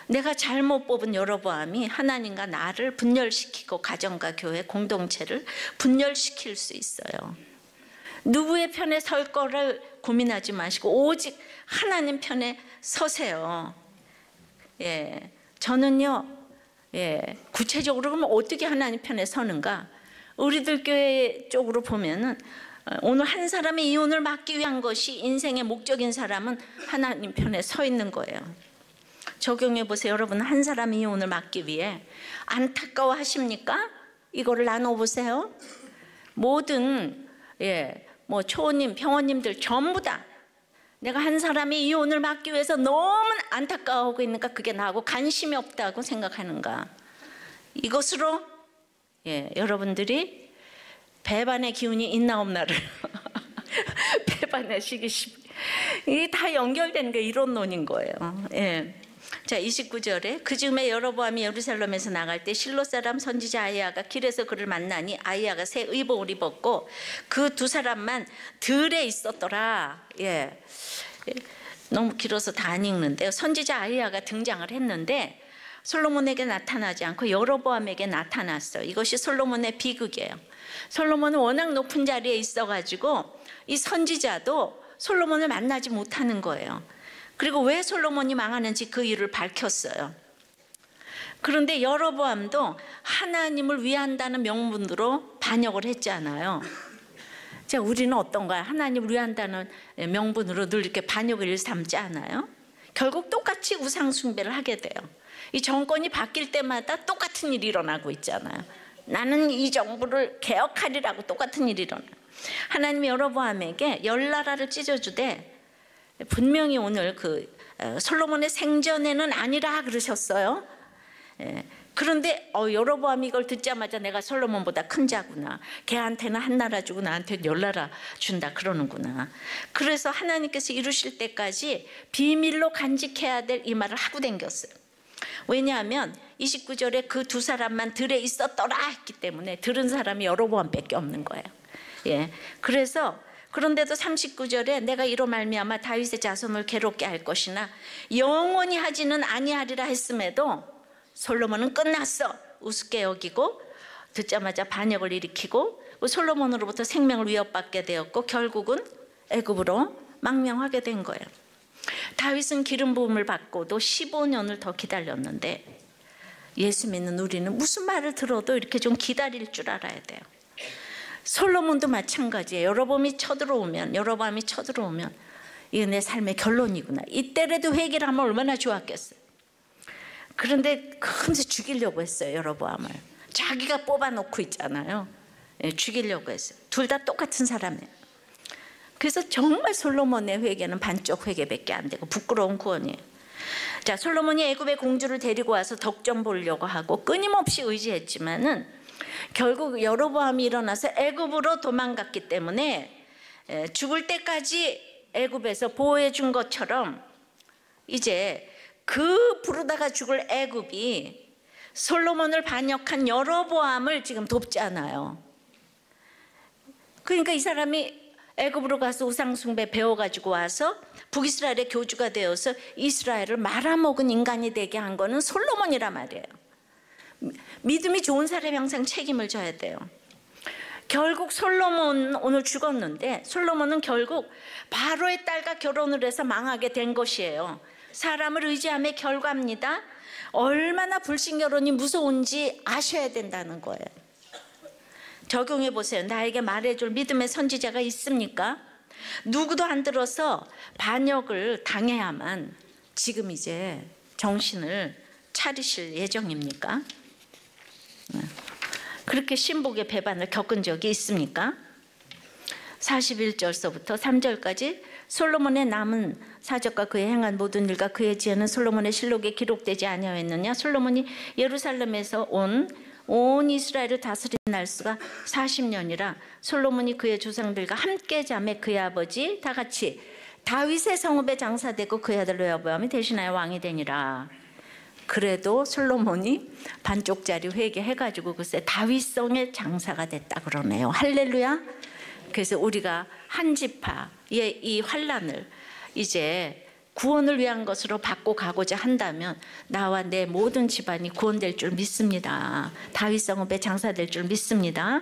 내가 잘못 뽑은 여로보암이 하나님과 나를 분열시키고 가정과 교회 공동체를 분열시킬 수 있어요. 누구의 편에 설 거를 고민하지 마시고 오직 하나님 편에 서세요. 예, 저는요, 예, 구체적으로 그러면 어떻게 하나님 편에 서는가? 우리들 교회 쪽으로 보면은 오늘 한 사람의 이혼을 막기 위한 것이 인생의 목적인 사람은 하나님 편에 서 있는 거예요. 적용해 보세요. 여러분, 한 사람의 이혼을 막기 위해 안타까워 하십니까? 이거를 나눠 보세요. 모든 뭐 초원님, 평원님들 전부 다 내가 한 사람의 이혼을 막기 위해서 너무 안타까워하고 있는가, 그게 나하고 관심이 없다고 생각하는가? 이것으로 여러분들이 배반의 기운이 있나 없나를 배반의 시기심, 이게 다 연결된 게 이론론인 거예요. 예. 자, 29절에 그 즈음에 여로보암이 예루살렘에서 나갈 때 실로 사람 선지자 아히야가 길에서 그를 만나니 아히야가 새 의복을 입었고 그 두 사람만 들에 있었더라. 예. 너무 길어서 다 안 읽는데요. 선지자 아히야가 등장을 했는데 솔로몬에게 나타나지 않고 여로보암에게 나타났어요. 이것이 솔로몬의 비극이에요. 솔로몬은 워낙 높은 자리에 있어가지고 이 선지자도 솔로몬을 만나지 못하는 거예요. 그리고 왜 솔로몬이 망하는지 그 이유를 밝혔어요. 그런데 여로보암도 하나님을 위한다는 명분으로 반역을 했잖아요. 자, 우리는 어떤가요? 하나님을 위한다는 명분으로 늘 이렇게 반역을 일삼지 않아요? 결국 똑같이 우상 숭배를 하게 돼요. 이 정권이 바뀔 때마다 똑같은 일이 일어나고 있잖아요. 나는 이 정부를 개혁하리라고 똑같은 일이 일어나요. 하나님이 여로보암에게 열 나라를 찢어주되 분명히 오늘 솔로몬의 생전에는 아니라 그러셨어요. 그런데 여로보암이 이걸 듣자마자 내가 솔로몬보다 큰 자구나, 걔한테는 한 나라 주고 나한테는 10나라 준다 그러는구나. 그래서 하나님께서 이루실 때까지 비밀로 간직해야 될 이 말을 하고 댕겼어요. 왜냐하면 29절에 그 두 사람만 들에 있었더라 했기 때문에 들은 사람이 여로보암밖에 없는 거예요. 예, 그래서 그런데도 39절에 내가 이로 말미암아 다윗의 자손을 괴롭게 할 것이나 영원히 하지는 아니하리라 했음에도 솔로몬은 끝났어 우습게 여기고 듣자마자 반역을 일으키고 솔로몬으로부터 생명을 위협받게 되었고 결국은 애굽으로 망명하게 된 거예요. 다윗은 기름 부음을 받고도 15년을 더 기다렸는데 예수 믿는 우리는 무슨 말을 들어도 이렇게 좀 기다릴 줄 알아야 돼요. 솔로몬도 마찬가지예요. 여로보암이 쳐들어오면 이게 내 삶의 결론이구나. 이때라도 회개를 하면 얼마나 좋았겠어요. 그런데 금세 죽이려고 했어요. 여로보암을 자기가 뽑아놓고 있잖아요. 죽이려고 했어요. 둘 다 똑같은 사람이에요. 그래서 정말 솔로몬의 회개는 반쪽 회개밖에 안 되고 부끄러운 구원이에요. 자, 솔로몬이 애굽의 공주를 데리고 와서 덕점 보려고 하고 끊임없이 의지했지만은 결국 여로보암이 일어나서 애굽으로 도망갔기 때문에 죽을 때까지 애굽에서 보호해 준 것처럼 이제 그 부르다가 죽을 애굽이 솔로몬을 반역한 여로보암을 지금 돕잖아요. 그러니까 이 사람이 애굽으로 가서 우상숭배 배워가지고 와서 북이스라엘의 교주가 되어서 이스라엘을 말아먹은 인간이 되게 한 거는 솔로몬이란 말이에요. 믿음이 좋은 사람이 항상 책임을 져야 돼요. 결국 솔로몬 오늘 죽었는데 솔로몬은 결국 바로의 딸과 결혼을 해서 망하게 된 것이에요. 사람을 의지함의 결과입니다. 얼마나 불신결혼이 무서운지 아셔야 된다는 거예요. 적용해 보세요. 나에게 말해줄 믿음의 선지자가 있습니까? 누구도 안 들어서 반역을 당해야만 지금 이제 정신을 차리실 예정입니까? 그렇게 신복의 배반을 겪은 적이 있습니까? 41절서부터 3절까지 솔로몬의 남은 사적과 그의 행한 모든 일과 그의 지혜는 솔로몬의 실록에 기록되지 아니하였느냐? 솔로몬이 예루살렘에서 온 이스라엘을 다스린 날수가 40년이라 솔로몬이 그의 조상들과 함께 잠에 그의 아버지 다 같이 다윗의 성읍에 장사되고 그의 아들 레호보암이 대신하여 왕이 되니라. 그래도 솔로몬이 반쪽짜리 회개해가지고 글쎄 다윗성의 장사가 됐다 그러네요. 할렐루야. 그래서 우리가 한 지파의 이 환란을 이제 구원을 위한 것으로 받고 가고자 한다면 나와 내 모든 집안이 구원될 줄 믿습니다. 다윗 성읍에 장사될 줄 믿습니다.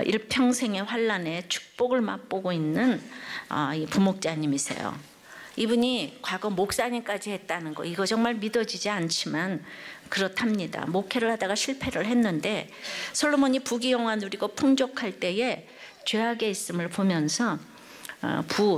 일평생의 환란에 축복을 맛보고 있는 이 부목자님이세요. 이분이 과거 목사님까지 했다는 거 이거 정말 믿어지지 않지만 그렇답니다. 목회를 하다가 실패를 했는데 솔로몬이 부귀영화 누리고 풍족할 때에 죄악에 있음을 보면서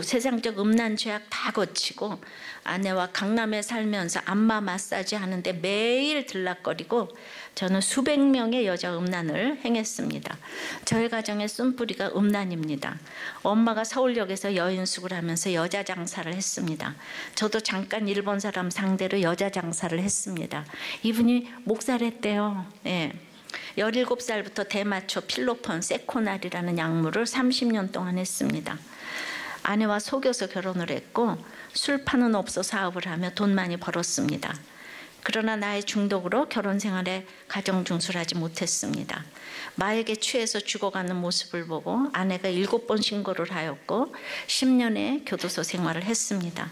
세상적 음란 죄악 다 거치고 아내와 강남에 살면서 안마 마사지 하는데 매일 들락거리고 저는 수백 명의 여자 음란을 행했습니다. 저희 가정의 쓴뿌리가 음란입니다. 엄마가 서울역에서 여인숙을 하면서 여자 장사를 했습니다. 저도 잠깐 일본 사람 상대로 여자 장사를 했습니다. 이분이 목사를 했대요. 예. 17살부터 대마초, 필로폰, 세코날이라는 약물을 30년 동안 했습니다. 아내와 속여서 결혼을 했고 술판은 없어 사업을 하며 돈 많이 벌었습니다. 그러나 나의 중독으로 결혼 생활에 가정 중수하지 못했습니다. 마약에 취해서 죽어가는 모습을 보고 아내가 7번 신고를 하였고 10년의 교도소 생활을 했습니다.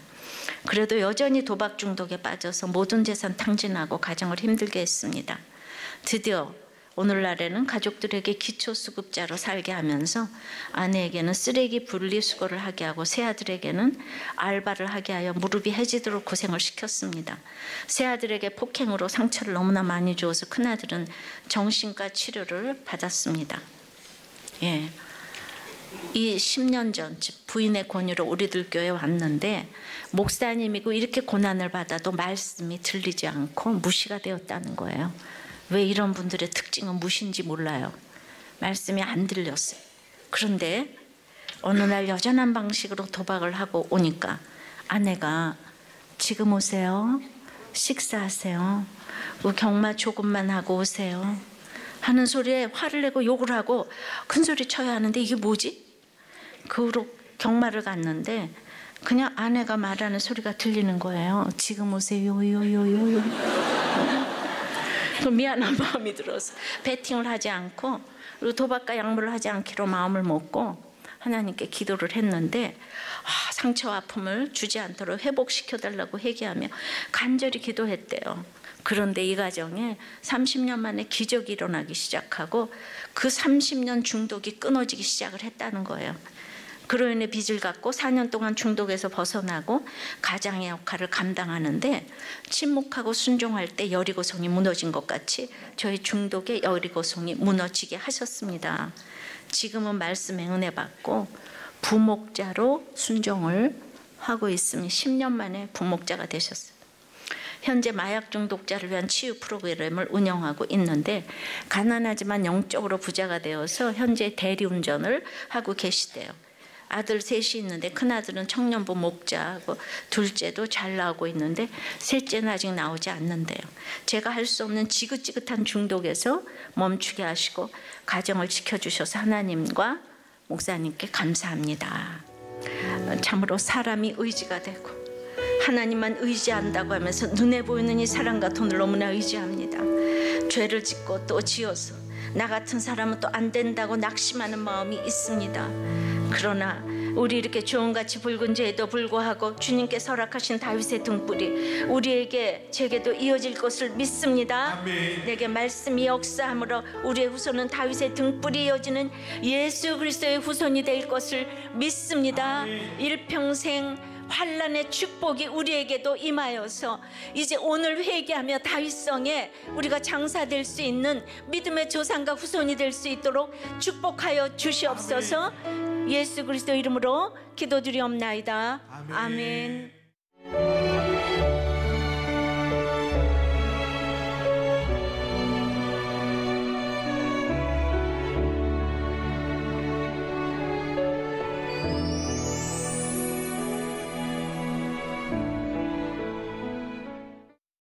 그래도 여전히 도박 중독에 빠져서 모든 재산 탕진하고 가정을 힘들게 했습니다. 드디어 오늘날에는 가족들에게 기초수급자로 살게 하면서 아내에게는 쓰레기 분리수거를 하게 하고 새아들에게는 알바를 하게 하여 무릎이 해지도록 고생을 시켰습니다. 새아들에게 폭행으로 상처를 너무나 많이 주어서 큰아들은 정신과 치료를 받았습니다. 예. 이 10년 전 부인의 권유로 우리들 교회에 왔는데 목사님이고 이렇게 고난을 받아도 말씀이 들리지 않고 무시가 되었다는 거예요. 왜 이런 분들의 특징은 무엇인지 몰라요. 말씀이 안 들렸어요. 그런데 어느 날 여전한 방식으로 도박을 하고 오니까 아내가 지금 오세요. 식사하세요. 경마 조금만 하고 오세요. 하는 소리에 화를 내고 욕을 하고 큰 소리 쳐야 하는데 이게 뭐지? 그 후로 경마를 갔는데 그냥 아내가 말하는 소리가 들리는 거예요. 지금 오세요. 미안한 마음이 들어서 베팅을 하지 않고 그리고 도박과 약물을 하지 않기로 마음을 먹고 하나님께 기도를 했는데 상처와 아픔을 주지 않도록 회복시켜달라고 회개하며 간절히 기도했대요. 그런데 이 가정에 30년 만에 기적이 일어나기 시작하고 그 30년 중독이 끊어지기 시작을 했다는 거예요. 그로 인해 빚을 갚고 4년 동안 중독에서 벗어나고 가장의 역할을 감당하는데 침묵하고 순종할 때 여리고성이 무너진 것 같이 저희 중독의 여리고성이 무너지게 하셨습니다. 지금은 말씀의 은혜 받고 부목자로 순종을 하고 있으니 10년 만에 부목자가 되셨어요. 현재 마약 중독자를 위한 치유 프로그램을 운영하고 있는데 가난하지만 영적으로 부자가 되어서 현재 대리운전을 하고 계시대요. 아들 셋이 있는데 큰아들은 청년부 목자하고 둘째도 잘 나오고 있는데 셋째는 아직 나오지 않는데요. 제가 할 수 없는 지긋지긋한 중독에서 멈추게 하시고 가정을 지켜주셔서 하나님과 목사님께 감사합니다. 참으로 사람이 의지가 되고 하나님만 의지한다고 하면서 눈에 보이는 이 사랑과 돈을 너무나 의지합니다. 죄를 짓고 또 지어서 나 같은 사람은 또 안 된다고 낙심하는 마음이 있습니다. 그러나 우리 이렇게 주홍같이 붉은 죄에도 불구하고 주님께서 허락하신 다윗의 등불이 우리에게 제게도 이어질 것을 믿습니다. 아멘. 내게 말씀이 역사함으로 우리의 후손은 다윗의 등불이 이어지는 예수 그리스도의 후손이 될 것을 믿습니다. 아멘. 일평생 환란의 축복이 우리에게도 임하여서 이제 오늘 회개하며 다윗성에 우리가 장사될 수 있는 믿음의 조상과 후손이 될 수 있도록 축복하여 주시옵소서. 예수 그리스도 이름으로 기도드리옵나이다. 아멘. 아멘.